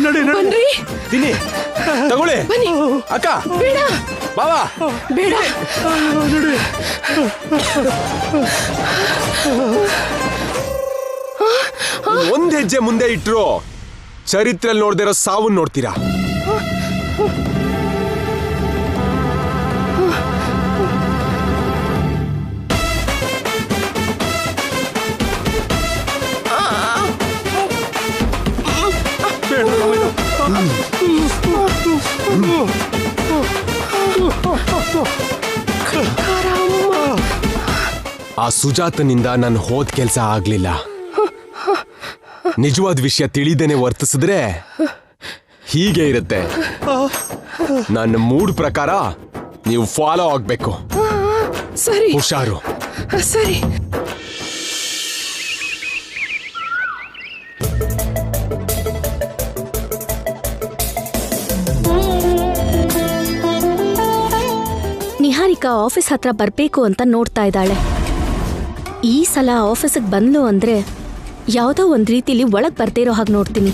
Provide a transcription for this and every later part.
ನಡಿ ನಡಿ ತಿನ್ನಿ ತಗೊಳ್ಳಿ ಅಕ್ಕ ಬೇಡ ಬಾವಾ ಬೇಡ ನಡಿ ಒಂದ್ ಹೆಜ್ಜೆ ಮುಂದೆ ಇಟ್ರು ಚರಿತ್ರೆಯಲ್ಲಿ ನೋಡ್ದಿರೋ ಸಾವನ್ನ ನೋಡ್ತೀರಾ. ಆ ಸುಜಾತನಿಂದ ನಾನು ಹೋದ ಕೆಲಸ ಆಗ್ಲಿಲ್ಲ. ನಿಜವಾದ ವಿಷಯ ತಿಳಿದೇನೆ ವರ್ತಿಸಿದ್ರೆ ಹೀಗೆ ಇರುತ್ತೆ. ನನ್ನ ಮೂಡ್ ಪ್ರಕಾರ ನೀವು ಫಾಲೋ ಆಗ್ಬೇಕು. ಸರಿ ಹುಷಾರು. ಸರಿ. ನಿಹಾರಿಕಾ ಆಫೀಸ್ ಹತ್ರ ಬರ್ಬೇಕು ಅಂತ ನೋಡ್ತಾ ಇದ್ದಾಳೆ. ಈ ಸಲ ಆಫೀಸಿಗೆ ಬಂದ್ಲು ಅಂದ್ರೆ ಯಾವುದೋ ಒಂದ್ ರೀತಿಲಿ ಒಳಗ್ ಬರ್ದಿರೋ ಹಾಗೆ ನೋಡ್ತೀನಿ.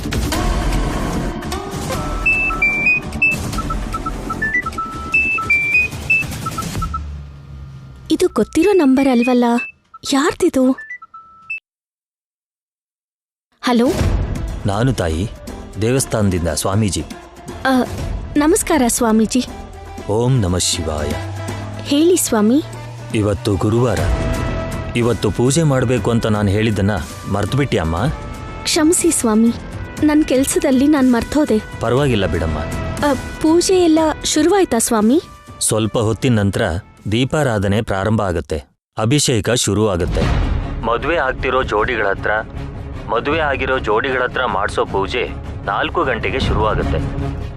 ಇದು ಗೊತ್ತಿರೋ ನಂಬರ್ ಅಲ್ವಲ್ಲ, ಯಾರ್ದಿದು? ಹಲೋ, ನಾನು ತಾಯಿ, ದೇವಸ್ಥಾನದಿಂದ ಸ್ವಾಮೀಜಿ. ನಮಸ್ಕಾರ ಸ್ವಾಮೀಜಿ. ಓಂ ನಮಃ ಶಿವಾಯ. ಹೇಳಿ ಸ್ವಾಮಿ. ಇವತ್ತು ಗುರುವಾರ, ಇವತ್ತು ಪೂಜೆ ಮಾಡಬೇಕು ಅಂತ ನಾನು ಹೇಳಿದ್ದನ್ನ ಮರ್ತುಬಿಟ್ಟಿ ಅಮ್ಮ? ಕ್ಷಮಿಸಿ ಸ್ವಾಮಿ, ನನ್ನ ಕೆಲಸದಲ್ಲಿ ನಾನು ಮರ್ತೋದೆ. ಪರವಾಗಿಲ್ಲ ಬಿಡಮ್ಮ. ಪೂಜೆ ಎಲ್ಲ ಶುರುವಾಯ್ತಾ ಸ್ವಾಮಿ? ಸ್ವಲ್ಪ ಹೊತ್ತಿನ ನಂತರ ದೀಪಾರಾಧನೆ ಪ್ರಾರಂಭ ಆಗತ್ತೆ, ಅಭಿಷೇಕ ಶುರು ಆಗತ್ತೆ. ಮದುವೆ ಆಗಿರೋ ಜೋಡಿಗಳ ಹತ್ರ ಮಾಡಿಸೋ ಪೂಜೆ 4 ಗಂಟೆಗೆ ಶುರುವಾಗುತ್ತೆ.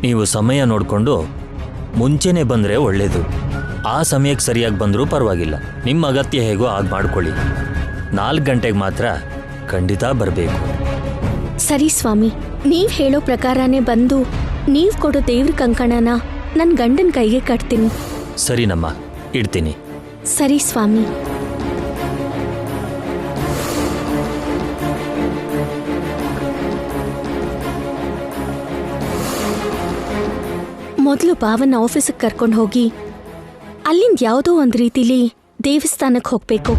ನೀವು ಸಮಯ ನೋಡಿಕೊಂಡು ಮುಂಚೆನೆ ಬಂದರೆ ಒಳ್ಳೇದು. ಆ ಸಮಯಕ್ಕೆ ಸರಿಯಾಗಿ ಬಂದರೂ ಪರವಾಗಿಲ್ಲ, ನಿಮ್ಮ ಅಗತ್ಯ ಹೇಗೋ ಆಗ ಮಾಡ್ಕೊಳ್ಳಿ. 4 ಗಂಟೆಗೆ ಮಾತ್ರ ಖಂಡಿತ ಬರಬೇಕು. ಸರಿ ಸ್ವಾಮಿ, ನೀವ್ ಹೇಳೋ ಪ್ರಕಾರನೇ ಬಂದು ನೀವ್ ಕೊಡೋ ದೇವ್ರ ಕಂಕಣನ ನನ್ನ ಗಂಡನ ಕೈಗೆ ಕಟ್ತೀನಿ. ಸರಿನಮ್ಮ, ಇಡ್ತೀನಿ. ಸರಿ ಸ್ವಾಮಿ. ಮೊದಲು ಭಾವನ ಆಫೀಸಿಗೆ ಕರ್ಕೊಂಡು ಹೋಗಿ ಅಲ್ಲಿಂದ ಯಾವುದೋ ಒಂದು ರೀತಿಲಿ ದೇವಸ್ಥಾನಕ್ಕೆ ಹೋಗ್ಬೇಕು.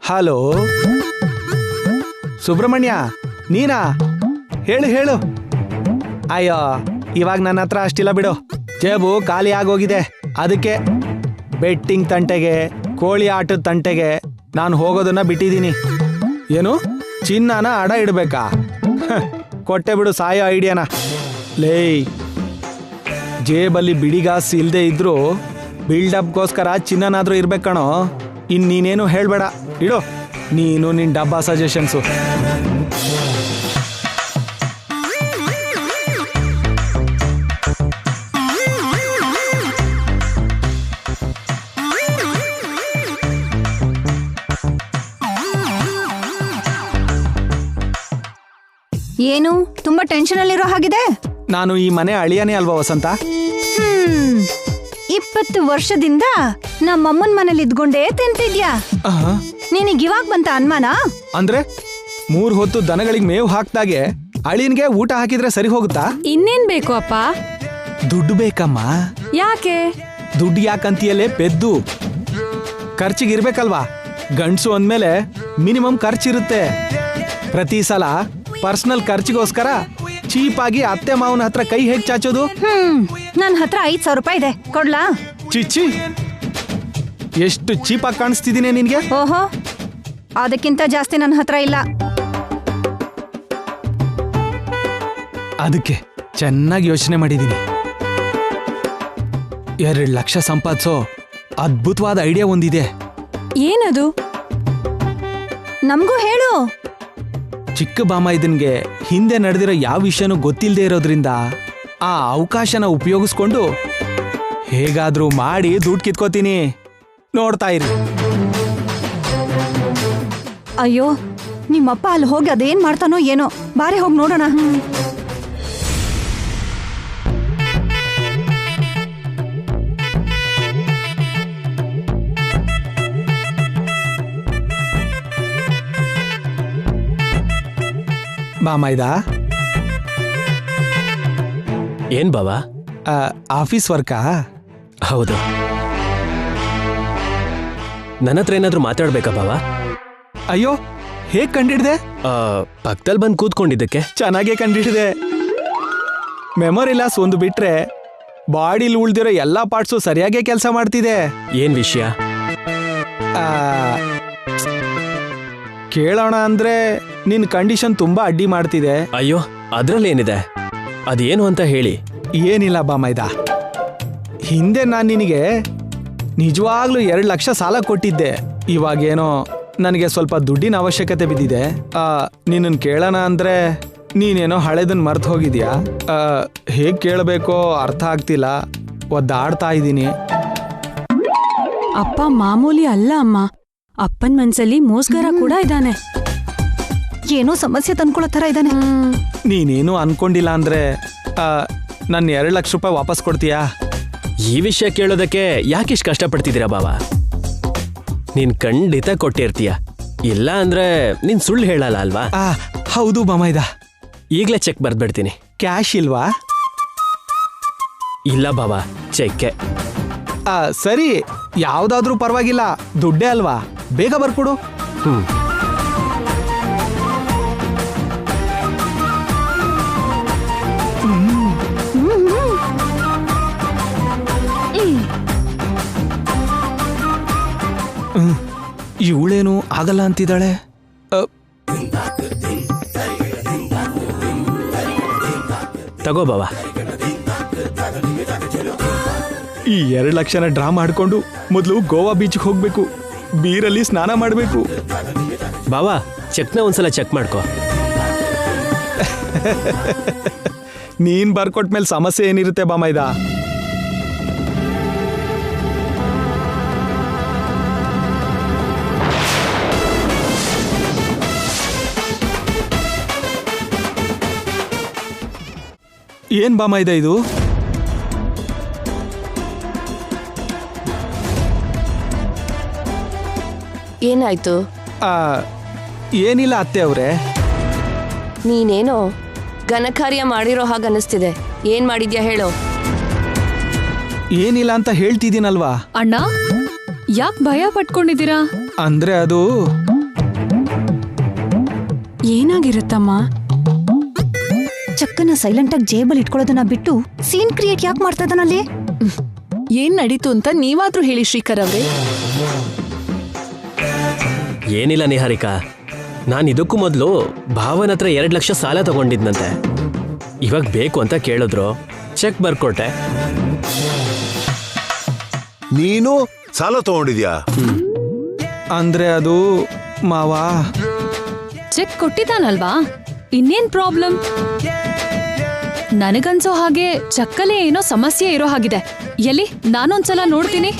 ಹಲೋ ಸುಬ್ರಹ್ಮಣ್ಯ, ನೀನಾ? ಹೇಳು ಹೇಳು. ಅಯ್ಯೋ, ಇವಾಗ ನನ್ನ ಹತ್ರ ಅಷ್ಟಿಲ್ಲ ಬಿಡು, ಜೇಬು ಖಾಲಿ ಆಗೋಗಿದೆ. ಅದಕ್ಕೆ ಬೆಟ್ಟಿಂಗ್ ತಂಟೆಗೆ, ಕೋಳಿ ಆಟದ ತಂಟೆಗೆ ನಾನು ಹೋಗೋದನ್ನ ಬಿಟ್ಟಿದ್ದೀನಿ. ಏನು, ಚಿನ್ನನ ಅಡ ಇಡಬೇಕಾ? ಕೊಟ್ಟೆ ಬಿಡು ಸಾಯೋ ಐಡಿಯಾನ. ಲೇಯ್, ಜೇಬಲ್ಲಿ ಬಿಡಿಗಾಸು ಇಲ್ಲದೆ ಇದ್ರೂ ಬಿಲ್ಡಪ್ಗೋಸ್ಕರ ಚಿನ್ನನಾದ್ರೂ ಇರ್ಬೇಕಣೋ. ಇನ್ನೀನೇನು ಹೇಳ್ಬೇಡ, ಇಡು ನೀನು ನಿನ್ನ ಡಬ್ಬಾ ಸಜೆಷನ್ಸು. ಏನು ತುಂಬಾ ಟೆನ್ಷನ್ ಅಲ್ಲಿರೋ ಹಾಗಿದೆ? ನಾನು ಈ ಮನೆ ಅಳಿಯನೇ ಅಲ್ವಾ ವಸಂತ? 20 ವರ್ಷದಿಂದ ನಮ್ಮಮ್ಮನ ಮನೇಲಿ ಇದ್ಕೊಂಡೇ ತಿಂತಿದ್ಯಾ. ನಿನಗಿವಾಗ ಬಂತ ಅನುಮಾನ? ಅಂದ್ರೆ 3 ಹೊತ್ತು ದನಗಳಿಗೆ ಮೇವು ಹಾಕ್ದಾಗೆ ಅಳಿಯನ್ಗೆ ಊಟ ಹಾಕಿದ್ರೆ ಸರಿ ಹೋಗುತ್ತಾ? ಇನ್ನೇನ್ ಬೇಕು ಅಪ್ಪ? ದುಡ್ಡು ಬೇಕಮ್ಮ. ಯಾಕೆ? ದುಡ್ಡು ಯಾಕಂತಿಯಲ್ಲೇ ಪೆದ್ದು ಖರ್ಚಿಗೆ ಇರ್ಬೇಕಲ್ವಾ? ಗಂಡ್ಸು ಅಂದ್ಮೇಲೆ ಮಿನಿಮಮ್ ಖರ್ಚಿರುತ್ತೆ. ಪ್ರತಿ ಸಲ ಪರ್ಸನಲ್ ಖರ್ಚಿಗೋಸ್ಕರ ಚೀಪಾಗಿ ಅತ್ತೆ ಮಾವನ ಹತ್ರ ಕೈ ಹೇಗ್ ಚಾಚೋದು? ನನ್ನ ಹತ್ರ 5,000 ರೂಪಾಯಿ ಇದೆ, ಕೊಡ್ಲಾ? ಚಿಚ್ಚಿ, ಎಷ್ಟು ಚೀಪಾಗಿ ಕಾಣಿಸ್ತಿದ್ದೀನಿ ನಿನ್ಗೆ? ಓಹೋ, ಅದಕ್ಕಿಂತ ಜಾಸ್ತಿ ನನ್ನ ಹತ್ರ ಇಲ್ಲ. ಅದಕ್ಕೆ ಚೆನ್ನಾಗಿ ಯೋಚನೆ ಮಾಡಿದ್ದೀನಿ. 2 ಲಕ್ಷ ಸಂಪಾದಿಸೋ ಅದ್ಭುತವಾದ ಐಡಿಯಾ ಒಂದಿದೆ. ಏನದು? ನಮಗೂ ಹೇಳು. ಚಿಕ್ಕ ಬಾಮ ಇದನ್ಗೆ ಹಿಂದೆ ನಡೆದಿರೋ ಯಾವ ವಿಷಯನೂ ಗೊತ್ತಿಲ್ಲದೆ ಇರೋದ್ರಿಂದ ಆ ಅವಕಾಶನ ಉಪಯೋಗಿಸ್ಕೊಂಡು ಹೇಗಾದ್ರೂ ಮಾಡಿ ದುಡ್ಡು ಕಿತ್ಕೋತೀನಿ. ನೋಡ್ತಾ ಇರಿ. ಅಯ್ಯೋ, ನಿಮ್ಮಪ್ಪ ಅಲ್ಲಿ ಹೋಗಿ ಅದೇನ್ ಮಾಡ್ತಾನೋ ಏನೋ. ಬಾರಿ ಹೋಗಿ ನೋಡೋಣ. ಬಾಮೈದ, ಏನ್ ಬಾವಾ? ಆಫೀಸ್ ವರ್ಕಾ? ಹೌದು. ನನ್ನ ಹತ್ರ ಏನಾದ್ರೂ ಮಾತಾಡ್ಬೇಕಾ ಬಾವಾ? ಅಯ್ಯೋ, ಹೇಗ್ ಕಂಡಿಡ್ದೆ? ಪಕ್ಕದಲ್ಲಿ ಬಂದು ಕೂತ್ಕೊಂಡಿದ್ದಕ್ಕೆ. ಚೆನ್ನಾಗೇ ಕಂಡಿಡಿದೆ. ಮೆಮೊರಿ ಲಾಸ್ ಒಂದು ಬಿಟ್ರೆ ಬಾಡಿಲಿ ಉಳ್ದಿರೋ ಎಲ್ಲಾ ಪಾರ್ಟ್ಸು ಸರಿಯಾಗೇ ಕೆಲಸ ಮಾಡ್ತಿದೆ. ಏನ್ ವಿಷಯ? ಕೇಳೋಣ ಅಂದ್ರೆ ನಿನ್ ಕಂಡೀಷನ್ ತುಂಬಾ ಅಡ್ಡಿ ಮಾಡ್ತಿದೆ. ಅಯ್ಯೋ, ಅದ್ರಲ್ಲೇನಿದೆ? ಅದೇನು ಅಂತ ಹೇಳಿ. ಏನಿಲ್ಲ ಬಾಮೈದ, ಹಿಂದೆ ನಾನು ನಿನಗೆ ನಿಜವಾಗ್ಲೂ 2 ಲಕ್ಷ ಸಾಲ ಕೊಟ್ಟಿದ್ದೆ. ಇವಾಗೇನೋ ನನಗೆ ಸ್ವಲ್ಪ ದುಡ್ಡಿನ ಅವಶ್ಯಕತೆ ಬಿದ್ದಿದೆ. ನಿನ್ನನ್ನು ಕೇಳೋಣ ಅಂದ್ರೆ ನೀನೇನೋ ಹಳೆದನ್ನ ಮರ್ತು ಹೋಗಿದ್ಯಾ. ಹೇಗೆ ಕೇಳಬೇಕೋ ಅರ್ಥ ಆಗ್ತಿಲ್ಲ, ಒದ್ದಾಡ್ತಾ ಇದ್ದೀನಿ. ಅಪ್ಪ ಮಾಮೂಲಿ ಅಲ್ಲ ಅಮ್ಮ, ಅಪ್ಪನ್ ಮನ್ಸಲ್ಲಿ ಮೋಸ್ಗಾರ ಕೂಡ ಇದ್ದಾನೆ. ಏನೋ ಸಮಸ್ಯೆ ತಂದ್ಕೊಳ್ಳೋ ತರ ಇದ್ದಾನೆ. ನೀನೇನು ಅನ್ಕೊಂಡಿಲ್ಲ ಅಂದ್ರೆ ನನ್ನ 2 ಲಕ್ಷ ರೂಪಾಯಿ ವಾಪಸ್ ಕೊಡ್ತೀಯಾ? ಈ ವಿಷಯ ಕೇಳೋದಕ್ಕೆ ಯಾಕಿಷ್ಟು ಕಷ್ಟಪಡ್ತಿದ್ದೀರಾ ಬಾವಾ? ನೀನ್ ಖಂಡಿತ ಕೊಟ್ಟಿರ್ತೀಯ. ಇಲ್ಲ ಅಂದ್ರೆ ನೀನ್ ಸುಳ್ಳು ಹೇಳಲ್ಲ ಅಲ್ವಾ? ಹೌದು ಬಾಮೈದ. ಈಗ್ಲೇ ಚೆಕ್ ಬರ್ದ್ಬಿಡ್ತೀನಿ. ಕ್ಯಾಶ್ ಇಲ್ವಾ? ಇಲ್ಲ ಬಾವಾ, ಚೆಕ್ಕೆ. ಸರಿ, ಯಾವ್ದಾದ್ರೂ ಪರವಾಗಿಲ್ಲ, ದುಡ್ಡೇ ಅಲ್ವಾ, ಬೇಗ ಬರ್ಕೊಡು. ಇವಳೇನು ಆಗಲ್ಲ ಅಂತಿದ್ದಾಳೆ. ತಗೋ ಬಾವಾ. ಈ 2 ಲಕ್ಷನ ಡ್ರಾ ಮಾಡ್ಕೊಂಡು ಮೊದಲು ಗೋವಾ ಬೀಚ್ಗೆ ಹೋಗ್ಬೇಕು, ಬೀರಲ್ಲಿ ಸ್ನಾನ ಮಾಡಬೇಕು. ಬಾವಾ, ಚೆಕ್ನ ಒಂದ್ಸಲ ಚೆಕ್ ಮಾಡ್ಕೋ. ನೀನ್ ಬರ್ಕೊಟ್ಮೇಲೆ ಸಮಸ್ಯೆ ಏನಿರುತ್ತೆ ಬಾಮೈದ? ಏನ್ ಬಾಮೈದ ಇದು? ಏನಾಯ್ತು? ಏನಿಲ್ಲ ಅತ್ತೆ ಅವ್ರೆ. ನೀನೇನೋ ಘನಕಾರ್ಯ ಮಾಡಿರೋ ಹಾಗೆ ಅನಿಸ್ತಿದೆ. ಏನ್ ಮಾಡಿದ್ಯಾ ಹೇಳೋ? ಏನಿಲ್ಲ ಅಂತ ಹೇಳ್ತಿದ್ದೀನಲ್ವಾ. ಅಣ್ಣ, ಯಾಕೆ ಭಯ ಪಟ್ಕೊಂಡಿದ್ದೀರಾ? ಅಂದ್ರೆ ಅದು ಏನಾಗಿರುತ್ತಮ್ಮ? ಚಕ್ಕನ ಸೈಲೆಂಟ್ ಆಗಿ ಜೇಬಲ್ ಇಟ್ಕೊಳ್ಳೋದನ್ನ ಬಿಟ್ಟು ಸೀನ್ ಕ್ರಿಯೇಟ್ ಯಾಕೆ ಮಾಡ್ತಾ ಇದ್ದಾನಲ್ಲಿ? ಏನ್ ನಡೀತು ಅಂತ ನೀವಾದ್ರೂ ಹೇಳಿ ಶ್ರೀಕರ್ ಅವ್ರೆ. ಏನಿಲ್ಲ ನಿಹಾರಿಕಾ, ನಾನು ಇದಕ್ಕೂ ಮೊದಲು ಭಾವನ ಹತ್ರ 2 ಲಕ್ಷ ಸಾಲ ತಗೊಂಡಿದ್ನಂತೆ. ಇವಾಗ ಬೇಕು ಅಂತ ಕೇಳಿದ್ರು, ಚೆಕ್ ಬರ್ಕೊಟ್ಟೆ. ನೀನು ಸಾಲ ತಗೊಂಡಿದ್ಯಾ? ಅಂದ್ರೆ ಅದು ಮಾವಾ, ಚೆಕ್ ಕೊಟ್ಟಿದ್ದಾನಲ್ವಾ, ಇನ್ನೇನ್ ಪ್ರಾಬ್ಲಮ್? ನನಗನ್ಸೋ ಹಾಗೆ ಚಕ್ಕಲೆ ಏನೋ ಸಮಸ್ಯೆ ಇರೋ ಹಾಗಿದೆ. ಎಲ್ಲಿ ನಾನೊಂದ್ಸಲ ನೋಡ್ತೀನಿ.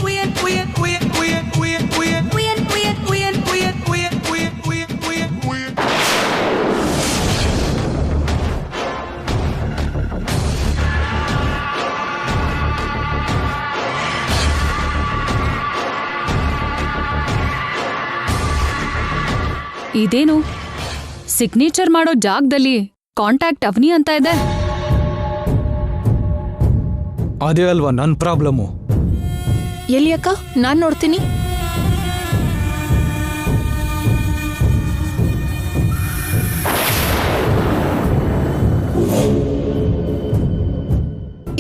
ಇದೇನು ಸಿಗ್ನೇಚರ್ ಮಾಡೋ ಜಾಗದಲ್ಲಿ ಕಾಂಟ್ಯಾಕ್ಟ್ ಅವನಿ ಅಂತ ಇದೆ. ಅದೇ ಅಲ್ವಾ ನನ್ ಪ್ರಾಬ್ಲಮ್ಮು. ಎಲ್ಲಿ ಅಕ್ಕ? ನಾನ್ ನೋಡ್ತೀನಿ.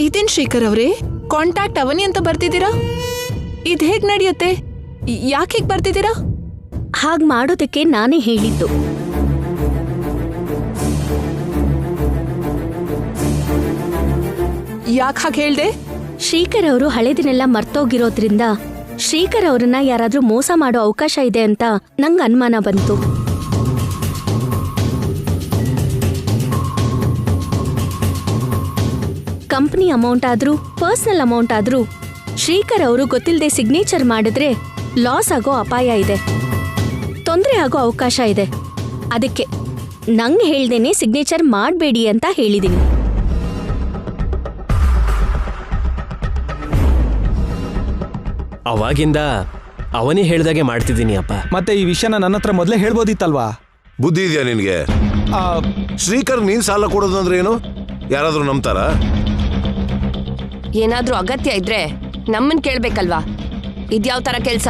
ಇದೇನ್ ಶ್ರೀಕರ್ ಅವ್ರೆ, ಕಾಂಟ್ಯಾಕ್ಟ್ ಅವನಿ ಅಂತ ಬರ್ತಿದ್ದೀರಾ? ಇದ್ ಹೇಗ್ ನಡೆಯುತ್ತೆ? ಯಾಕೆ ಹೀಗ್ ಬರ್ತಿದ್ದೀರಾ? ಹಾಗ್ ಮಾಡೋದಕ್ಕೆ ನಾನೇ ಹೇಳಿದ್ದು. ಯಾಕೆ ಹಾಗೆ ಹೇಳ್ದೆ? ಶ್ರೀಕರ್ ಅವರು ಹಳೆದಿನೆಲ್ಲ ಮರ್ತೋಗಿರೋದ್ರಿಂದ ಶ್ರೀಕರ್ ಅವ್ರನ್ನ ಯಾರಾದ್ರೂ ಮೋಸ ಮಾಡೋ ಅವಕಾಶ ಇದೆ ಅಂತ ನಂಗೆ ಅನುಮಾನ ಬಂತು. ಕಂಪ್ನಿ ಅಮೌಂಟ್ ಆದ್ರೂ ಪರ್ಸನಲ್ ಅಮೌಂಟ್ ಆದ್ರೂ ಶ್ರೀಕರ್ ಅವರು ಗೊತ್ತಿಲ್ಲದೆ ಸಿಗ್ನೇಚರ್ ಮಾಡಿದ್ರೆ ಲಾಸ್ ಆಗೋ ಅಪಾಯ ಇದೆ, ತೊಂದರೆ ಆಗೋ ಅವಕಾಶ ಇದೆ. ಅದಕ್ಕೆ ನಂಗೆ ಹೇಳ್ದೇನೆ ಸಿಗ್ನೇಚರ್ ಮಾಡಬೇಡಿ ಅಂತ ಹೇಳಿದ್ದೀನಿ. ಅವಾಗಿಂದ ಅವನೇ ಹೇಳ್ದಾಗೆ ಮಾಡ್ತಿದ್ದೀನಿ ಅಪ್ಪ. ಮತ್ತೆ ಈ ವಿಷಯನ ನನ್ನ ಹತ್ರ ಮೊದಲೇ ಹೇಳ್ಬೋದಿತ್ತಲ್ವಾ? ಬುದ್ಧಿ ಇದೆಯಾ ನಿನ್ಗೆ? ಶ್ರೀಕರ್ ನೀನ್ ಸಾಲ ಕೊಡೋದು ಅಂದ್ರೆ ಏನು? ಯಾರಾದ್ರೂ ನಂಬ್ತಾರ? ಏನಾದ್ರೂ ಅಗತ್ಯ ಇದ್ರೆ ನಮ್ಮನ್ ಕೇಳ್ಬೇಕಲ್ವಾ? ಇದ್ಯಾವ ತರ ಕೆಲ್ಸ?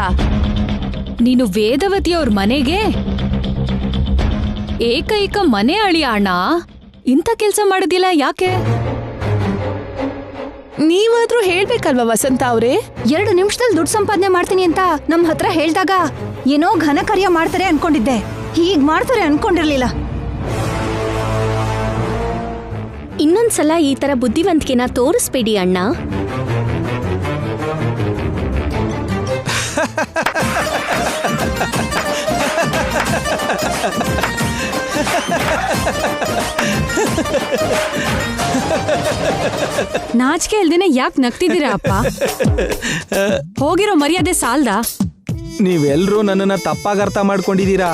ನೀನು ವೇದವತಿ ಅವ್ರ ಮನೆಗೆ ಏಕೈಕ ಮನೆ ಅಳಿಯ ಅಣ್ಣ, ಇಂಥ ಕೆಲ್ಸ ಮಾಡೋದಿಲ್ಲ ಯಾಕೆ? ನೀವಾದ್ರೂ ಹೇಳ್ಬೇಕಲ್ವಾ ವಸಂತ ಅವ್ರೆ? 2 ನಿಮಿಷದಲ್ಲಿ ದುಡ್ಡು ಸಂಪಾದನೆ ಮಾಡ್ತೀನಿ ಅಂತ ನಮ್ ಹತ್ರ ಹೇಳ್ದಾಗ ಏನೋ ಘನ ಕಾರ್ಯ ಮಾಡ್ತಾರೆ ಅನ್ಕೊಂಡಿದ್ದೆ, ಹೀಗ್ ಮಾಡ್ತಾರೆ ಅನ್ಕೊಂಡಿರ್ಲಿಲ್ಲ. ಇನ್ನೊಂದ್ಸಲ ಈ ತರ ಬುದ್ಧಿವಂತಿಕೆನ ತೋರಿಸ್ಬೇಡಿ ಅಣ್ಣ. ನಾಚಿಕೆ ಇಲ್ದೇನೆ ಯಾಕೆ ನಗ್ತಿದ್ದೀರಾ ಅಪ್ಪ? ಹೋಗಿರೋ ಮರ್ಯಾದೆ ಸಾಲ್ದ? ನೀವೆಲ್ರೂ ನನ್ನನ್ನ ತಪ್ಪಾಗಿ ಅರ್ಥ ಮಾಡ್ಕೊಂಡಿದ್ದೀರಾ.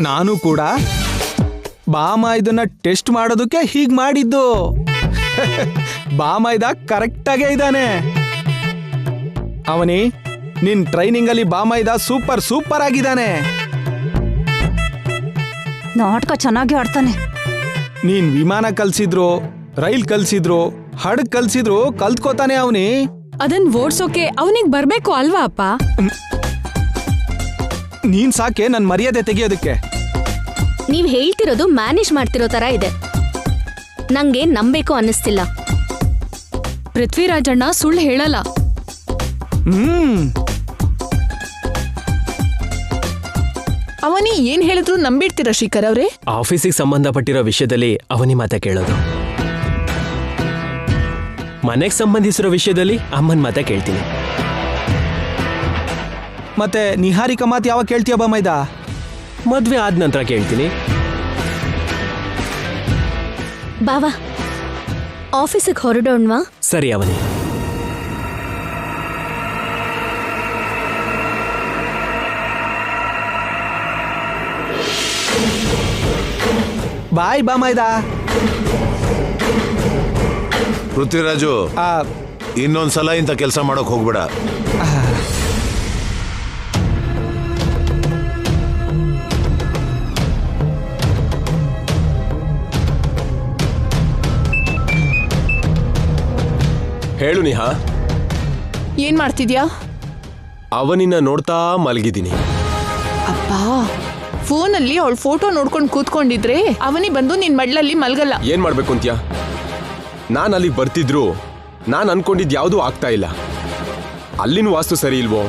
ನಾನು ಕೂಡ ಬಾಮ ಇದನ್ನ ಟೆಸ್ಟ್ ಮಾಡೋದಕ್ಕೆ ಹೀಗ್ ಮಾಡಿದ್ದು. ಬಾಮ ಇದ ಕರೆಕ್ಟಾಗೇ ಇದ್ದಾನೆ. ಅವನಿ, ನಿನ್ ಟ್ರೈನಿಂಗ್ ಅಲ್ಲಿ ಬಾಮ ಇದ ಸೂಪರ್ ಆಗಿದ್ದಾನೆ. ನಾಟಕ ಚೆನ್ನಾಗಿ ಆಡ್ತಾನೆ. ನೀನ್ ವಿಮಾನ ಕಲ್ಸಿದ್ರು, ರೈಲ್ ಕಲ್ಸಿದ್ರು, ಹಡಗ್ ಕಲ್ಸಿದ್ರು ಕಲ್ತ್ಕೋತಾನೆ ಅವನಿ. ಅದನ್ ಓಡ್ಸೋಕೆ ಅವನಿಗೆ ಬರ್ಬೇಕು ಅಲ್ವಾ ಅಪ್ಪ? ನೀನ್ ಸಾಕೆ ನನ್ ಮರ್ಯಾದೆ ತೆಗಿಯೋದಕ್ಕೆ. ನೀವ್ ಹೇಳ್ತಿರೋದು ಮ್ಯಾನೇಜ್ ಮಾಡ್ತಿರೋ ತರ ಇದೆ. ನಂಗೆ ನಂಬೇಕು ಅನ್ನಿಸ್ತಿಲ್ಲ. ಪೃಥ್ವಿರಾಜಣ್ಣ ಸುಳ್ಳು ಹೇಳಲ್ಲ. ಅವನಿ ಏನ್ ಹೇಳಿದ್ರು ನಂಬಿಡ್ತೀರಾ ಶ್ರೀಕರ್ ಅವ್ರೆ? ಆಫೀಸಿಗೆ ಸಂಬಂಧಪಟ್ಟಿರೋ ವಿಷಯದಲ್ಲಿ ಅವನಿ ಮಾತೆ ಕೇಳೋದು, ಮನೆಗೆ ಸಂಬಂಧಿಸಿರೋ ವಿಷಯದಲ್ಲಿ ಅಮ್ಮನ ಮಾತೆ ಕೇಳ್ತೀನಿ. ಮತ್ತೆ ನಿಹಾರಿಕಾ ಮಾತು ಯಾವಾಗ ಕೇಳ್ತೀಯ ಬಾಮೈದ? ಮದ್ವೆ ಆದ ನಂತರ ಕೇಳ್ತೀನಿ. ಬಾವಾ, ಆಫೀಸಿಗೆ ಹೊರಡೋಣ್ವಾ? ಸರಿ ಅವನಿ. ಬಾಯ್ ಬಾಮೈದ. ಪೃಥ್ವಿರಾಜು, ಇನ್ನೊಂದ್ಸಲ ಇಂಥ ಕೆಲಸ ಮಾಡೋಕ್ ಹೋಗ್ಬೇಡ. ಹೇಳು ನಿಹಾ. ಏನ್ ಮಾಡ್ತಿದ್ಯಾ? ಅವನಿನ್ನ ನೋಡ್ತಾ ಮಲಗಿದ್ದೀನಿ. ಅಪ್ಪ, ಫೋನಲ್ಲಿ ಅವಳ ಫೋಟೋ ನೋಡ್ಕೊಂಡು ಕೂತ್ಕೊಂಡಿದ್ರೆ ಅವನಿ ಬಂದು ನಿನ್ ಮಡ್ಲಲ್ಲಿ ಮಲ್ಗಲ್ಲ. ಏನ್ ಮಾಡ್ಬೇಕು ಅಂತ್ಯಾ? ನಾನು ಅಲ್ಲಿ ಬರ್ತಿದ್ರು ನಾನು ಅನ್ಕೊಂಡಿದ್ ಯಾವುದೂ ಆಗ್ತಾ ಇಲ್ಲ. ಅಲ್ಲಿನ ವಾಸ್ತು ಸರಿ ಇಲ್ವೋ,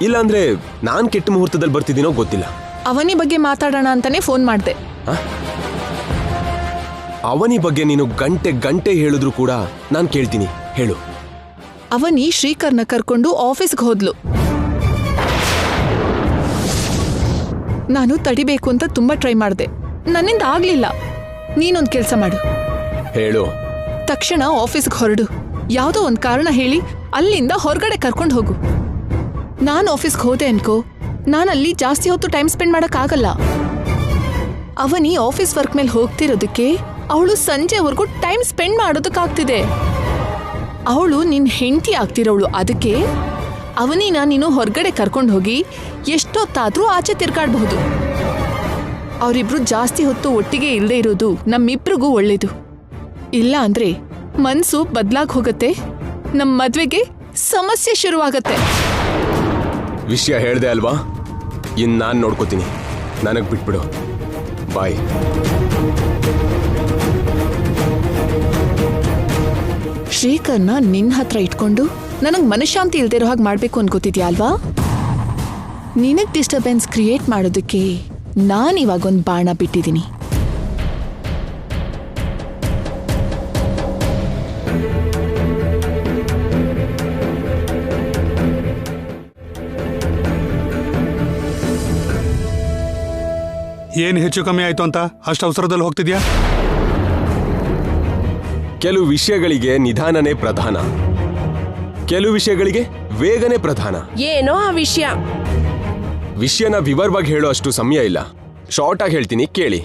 ಇಲ್ಲಾಂದ್ರೆ ನಾನ್ ಕೆಟ್ಟ ಮುಹೂರ್ತದಲ್ಲಿ ಬರ್ತಿದ್ದೀನೋ ಗೊತ್ತಿಲ್ಲ. ಅವನಿ ಬಗ್ಗೆ ಮಾತಾಡೋಣ ಅಂತಾನೆ ಫೋನ್ ಮಾಡ್ದೆ. ಅವನಿ ಬಗ್ಗೆ ನೀನು ಗಂಟೆ ಹೇಳಿದ್ರು ಕೂಡ ನಾನು ಕೇಳ್ತೀನಿ. ಹೇಳು. ಅವನಿ ಶ್ರೀಕರ್ನ ಕರ್ಕೊಂಡು ಆಫೀಸ್ಗೆ ಹೋದ್ಲು. ನಾನು ತಡಿಬೇಕು ಅಂತ ತುಂಬಾ ಟ್ರೈ ಮಾಡಿದೆ, ನನ್ನಿಂದ ಆಗ್ಲಿಲ್ಲ. ನೀನೊಂದ್ ಕೆಲ್ಸ ಮಾಡು. ಹೇಳು. ತಕ್ಷಣ ಆಫೀಸ್ಗೆ ಹೊರಡು. ಯಾವುದೋ ಒಂದ್ ಕಾರಣ ಹೇಳಿ ಅಲ್ಲಿಂದ ಹೊರಗಡೆ ಕರ್ಕೊಂಡು ಹೋಗು. ನಾನು ಆಫೀಸ್ಗೆ ಹೋದೆ ಅನ್ಕೋ, ನಾನಲ್ಲಿ ಜಾಸ್ತಿ ಹೊತ್ತು ಟೈಮ್ ಸ್ಪೆಂಡ್ ಮಾಡಕ್ ಆಗಲ್ಲ. ಅವನಿ ಆಫೀಸ್ ವರ್ಕ್ ಮೇಲೆ ಹೋಗ್ತಿರೋದಕ್ಕೆ ಅವಳು ಸಂಜೆವರೆಗೂ ಟೈಮ್ ಸ್ಪೆಂಡ್ ಮಾಡೋದಕ್ಕಾಗ್ತಿದೆ. ಅವಳು ನಿನ್ ಹೆಂಡತಿ ಆಗ್ತಿರೋಳು. ಅದಕ್ಕೆ ಅವನಿನ ನೀನು ಹೊರಗಡೆ ಕರ್ಕೊಂಡು ಹೋಗಿ ಎಷ್ಟೊತ್ತಾದ್ರೂ ಆಚೆ ತಿರ್ಗಾಡಬಹುದು. ಅವರಿಬ್ರು ಜಾಸ್ತಿ ಹೊತ್ತು ಒಟ್ಟಿಗೆ ಇಲ್ಲದೆ ಇರೋದು ನಮ್ಮಿಬ್ರಿಗೂ ಒಳ್ಳೇದು. ಇಲ್ಲ ಅಂದ್ರೆ ಮನ್ಸು ಬದ್ಲಾಗ್ ಹೋಗತ್ತೆ, ನಮ್ಮ ಮದ್ವೆಗೆ ಸಮಸ್ಯೆ ಶುರುವಾಗತ್ತೆ. ವಿಷಯ ಹೇಳ್ದೆ ಅಲ್ವಾ? ಇನ್ ನಾನ್ ನೋಡ್ಕೋತೀನಿ, ನನಗ್ ಬಿಟ್ಬಿಡು. ಬಾಯ್. ಶ್ರೀಕರ್ನ ನಿನ್ ಹತ್ರ ಇಟ್ಕೊಂಡು ನನಗ್ ಮನಃಶಾಂತಿ ಇಲ್ದಿರೋ ಹಾಗೆ ಮಾಡ್ಬೇಕು ಅನ್ಕೋತಿದ್ಯಾ ಅಲ್ವಾ? ನಿನಗ್ ಡಿಸ್ಟರ್ಬೆನ್ಸ್ ಕ್ರಿಯೇಟ್ ಮಾಡೋದಕ್ಕೆ ನಾನಿವಾಗೊಂದು ಬಾಣ ಬಿಟ್ಟಿದ್ದೀನಿ. ಏನ್ ಹೆಚ್ಚು ಕಮ್ಮಿ ಆಯ್ತು ಅಂತ ಅಷ್ಟು ಅವಸರದಲ್ಲಿ ಹೋಗ್ತಿದ್ಯಾ? ಕೆಲವು ವಿಷಯಗಳಿಗೆ ನಿಧಾನನೇ ಪ್ರಧಾನ, ಕೆಲವು ವಿಷಯಗಳಿಗೆ ವೇಗನೇ ಪ್ರಧಾನ. ಏನೋ ಆ ವಿಷಯನ ವಿವರವಾಗಿ ಹೇಳೋ ಅಷ್ಟು ಸಮಯ ಇಲ್ಲ. ಶಾರ್ಟ್ ಆಗಿ ಹೇಳ್ತೀನಿ, ಕೇಳಿ.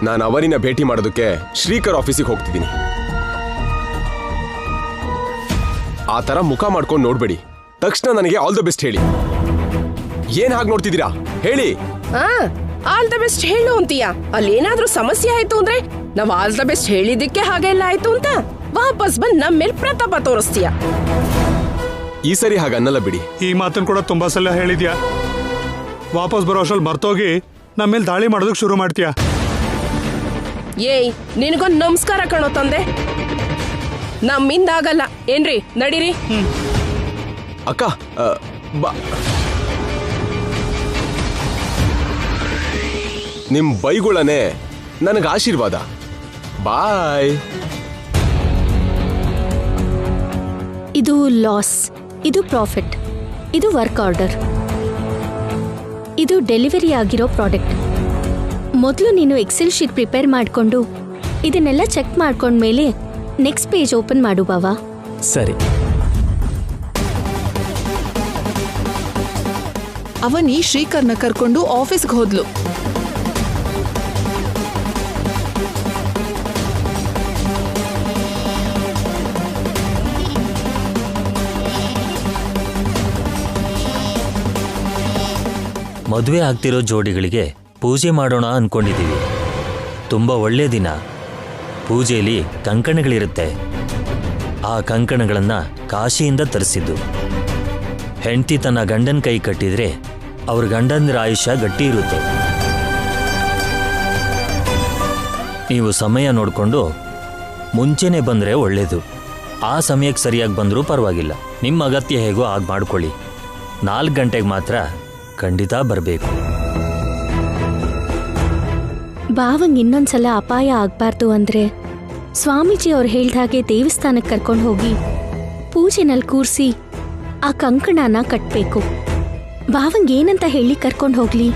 ನಾನು ಅವನಿನ ಭೇಟಿ ಮಾಡೋದಕ್ಕೆ ಶ್ರೀಕರ್ ಆಫೀಸಿಗೆ ಹೋಗ್ತಿದ್ದೀನಿ. ಆ ಥರ ಮುಖ ಮಾಡ್ಕೊಂಡು ನೋಡ್ಬೇಡಿ. ತಕ್ಷಣ ನನಗೆ ಆಲ್ ದ ಬೆಸ್ಟ್ ಹೇಳಿ. ಏನ್ ಹಾಗೆ ನೋಡ್ತಿದ್ದೀರಾ ಹೇಳಿ. ಆಲ್ ದ ಬೆಸ್ಟ್ ಹೇಳು ಅಂತೀಯಾ? ಅಲ್ಲಿ ಏನಾದ್ರೂ ಸಮಸ್ಯೆ ಆಯ್ತು ಅಂದ್ರೆ ನಾವ್ ಆಲ್ ದ ಬೆಸ್ಟ್ ಹೇಳಿದಕ್ಕೆ ಹಾಗೆಲ್ಲ ಆಯ್ತು ಅಂತ ವಾಪಸ್ ಬಂದ್ ನಮ್ಮ ಮೇಲೆ ಪ್ರತಾಪ ತೋರಿಸ್ತೀಯ. ಈ ಸರಿ ಹಾಗೆ ಅನ್ನಲ್ಲ ಬಿಡಿ. ಈ ಮಾತನ್ನು ಕೂಡ ತುಂಬಾ ಸಲ ಹೇಳಿದ್ಯಾ. ವಾಪಸ್ ಬರೋ ಅಷ್ಟ್ರಲ್ಲಿ ಮರ್ತೋಗಿ ನಮ್ಮ ಮೇಲೆ ದಾಳಿ ಮಾಡೋದಕ್ಕೆ ಶುರು ಮಾಡ್ತೀಯಾ. ಏಯ್, ನಿನಗೊಂದು ನಮಸ್ಕಾರ ಕಣೋ ತಂದೆ. ನಮ್ಮಿಂದ ಆಗಲ್ಲ ಏನ್ರಿ, ನಡೀರಿ. ಅಕ್ಕ ಬಾ. ನಿಮ್ ಬೈಗುಳನೆ ನನಗೆ ಆಶೀರ್ವಾದ. ಬಾಯ್. ಇದು ಲಾಸ್, ಇದು ಪ್ರಾಫಿಟ್, ಇದು ವರ್ಕ್ ಆರ್ಡರ್, ಇದು ಡೆಲಿವರಿ ಆಗಿರೋ ಪ್ರಾಡಕ್ಟ್. ಮೊದಲು ನೀನು ಎಕ್ಸೆಲ್ ಶೀಟ್ ಪ್ರಿಪೇರ್ ಮಾಡಿಕೊಂಡು ಇದನ್ನೆಲ್ಲ ಚೆಕ್ ಮಾಡ್ಕೊಂಡ್ಮೇಲೆ ನೆಕ್ಸ್ಟ್ ಪೇಜ್ ಓಪನ್ ಮಾಡು ಬಾವಾ. ಸರಿ. ಅವನಿ ಶ್ರೀಕರ್ನ ಕರ್ಕೊಂಡು ಆಫೀಸ್ಗೆ ಹೋದ್ಲು. ಮದುವೆ ಆಗ್ತಿರೋ ಜೋಡಿಗಳಿಗೆ ಪೂಜೆ ಮಾಡೋಣ ಅನ್ಕೊಂಡಿದ್ದೀವಿ. ತುಂಬ ಒಳ್ಳೆಯ ದಿನ. ಪೂಜೆಯಲ್ಲಿ ಕಂಕಣಗಳಿರುತ್ತೆ. ಆ ಕಂಕಣಗಳನ್ನು ಕಾಶಿಯಿಂದ ತರಿಸಿದ್ದು. ಹೆಂಡತಿ ತನ್ನ ಗಂಡನ ಕೈ ಕಟ್ಟಿದ್ರೆ ಅವ್ರ ಗಂಡಂದ್ರ ಆಯುಷ್ಯ ಗಟ್ಟಿ ಇರುತ್ತೆ. ನೀವು ಸಮಯ ನೋಡಿಕೊಂಡು ಮುಂಚೆನೇ ಬಂದರೆ ಒಳ್ಳೆಯದು. ಆ ಸಮಯಕ್ಕೆ ಸರಿಯಾಗಿ ಬಂದರೂ ಪರವಾಗಿಲ್ಲ. ನಿಮ್ಮ ಅಗತ್ಯ ಹೇಗೋ ಆಗ ಮಾಡ್ಕೊಳ್ಳಿ. 4 ಗಂಟೆಗೆ ಮಾತ್ರ ಖಂಡಿತ ಬರಬೇಕು. ಭಾವಂಗ್ ಇನ್ನೊಂದ್ಸಲ ಅಪಾಯ ಆಗ್ಬಾರ್ದು ಅಂದ್ರೆ ಸ್ವಾಮೀಜಿ ಅವ್ರು ಹೇಳ್ದ ಹಾಗೆ ದೇವಸ್ಥಾನಕ್ಕೆ ಕರ್ಕೊಂಡು ಹೋಗಿ ಪೂಜೆನಲ್ಲಿ ಕೂರಿಸಿ ಆ ಕಂಕಣನ ಕಟ್ಟಬೇಕು. ಭಾವಂಗ್ ಏನಂತ ಹೇಳಿ ಕರ್ಕೊಂಡು ಹೋಗ್ಲಿ?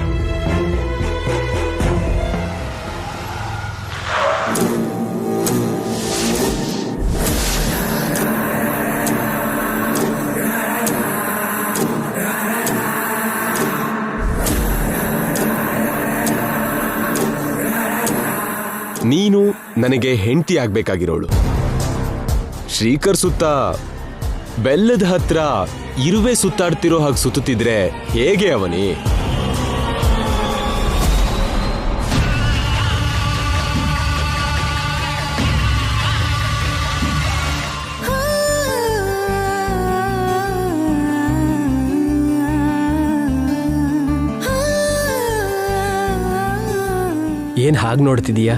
ನೀನು ನನಗೆ ಹೆಂಡತಿ ಆಗ್ಬೇಕಾಗಿರೋಳು. ಶ್ರೀಕರ್ ಸುತ್ತ ಬೆಲ್ಲದ ಹತ್ರ ಇರುವೆ ಸುತ್ತಾಡ್ತಿರೋ ಹಾಗೆ ಸುತ್ತುತ್ತಿದ್ರೆ ಹೇಗೆ ಅವನಿ? ಏನ್ ಹಾಗೆ ನೋಡ್ತಿದೀಯಾ?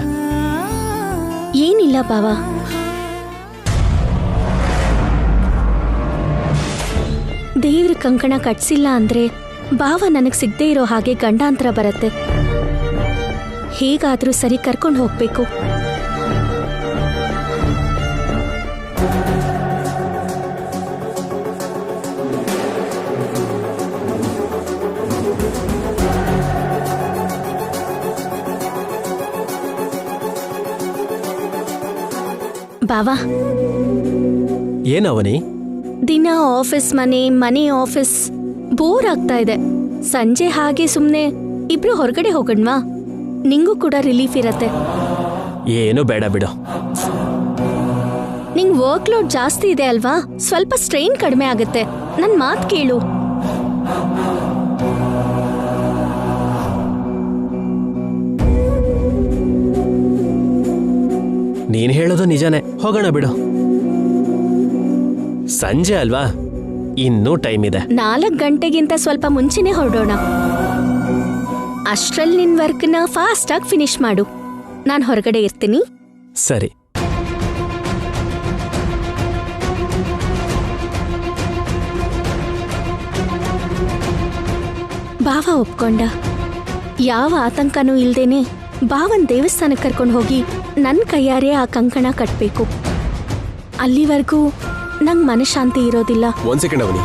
ಏನಿಲ್ಲ ಬಾವಾ. ದೇವ್ರ ಕಂಕಣ ಕಟ್ಸಿಲ್ಲ ಅಂದ್ರೆ ಭಾವ ನನಗ್ ಸಿಗದೆ ಇರೋ ಹಾಗೆ ಗಂಡಾಂತರ ಬರುತ್ತೆ. ಹೇಗಾದ್ರೂ ಸರಿ ಕರ್ಕೊಂಡು ಹೋಗ್ಬೇಕು. ಬಾವಾ, ಏನವನಿ? ದಿನ ಆಫೀಸ್ ಮನೆ, ಮನೆ ಆಫೀಸ್, ಬೋರ್ ಆಗ್ತಾ ಇದೆ. ಸಂಜೆ ಹಾಗೆ ಸುಮ್ನೆ ಇಬ್ರು ಹೊರಗಡೆ ಹೋಗಣ್ವಾ? ನಿಂಗೂ ಕೂಡ ರಿಲೀಫ್ ಇರತ್ತೆ. ಏನು ಬೇಡ ಬಿಡು. ನಿಂಗ್ ವರ್ಕ್ ಲೋಡ್ ಜಾಸ್ತಿ ಇದೆ ಅಲ್ವಾ? ಸ್ವಲ್ಪ ಸ್ಟ್ರೈನ್ ಕಡಿಮೆ ಆಗುತ್ತೆ. ನನ್ ಮಾತ್ ಕೇಳು. ನೀನ್ ಹೇಳೋದು ನಿಜಾನೇ. ಹೋಗೋಣ ಬಿಡು. ಸಂಜೆ ಅಲ್ವಾ, ಇನ್ನೂ ಟೈಮ್ ಇದೆ. 4 ಗಂಟೆಗಿಂತ ಸ್ವಲ್ಪ ಮುಂಚೆನೆ ಹೊರಡೋಣ. ಅಷ್ಟ್ರಲ್ಲಿ ನಿನ್ ವರ್ಕ್ನ ಫಾಸ್ಟ್ ಆಗಿ ಫಿನಿಶ್ ಮಾಡು. ನಾನು ಹೊರಗಡೆ ಇರ್ತೀನಿ. ಸರಿ. ಭಾವ ಒಪ್ಕೊಂಡ. ಯಾವ ಆತಂಕನೂ ಇಲ್ದೇನೆ ಭಾವನ್ ದೇವಸ್ಥಾನಕ್ಕೆ ಕರ್ಕೊಂಡು ಹೋಗಿ ನನ್ನ ಕೈಯಾರೆ ಆ ಕಂಕಣ ಕಟ್ಬೇಕು. ಅಲ್ಲಿವರೆಗೂ ನಂಗೆ ಮನಃಶಾಂತಿ ಇರೋದಿಲ್ಲ. ಒಂದ್ ಸೆಕೆಂಡ್ ಅವನಿ.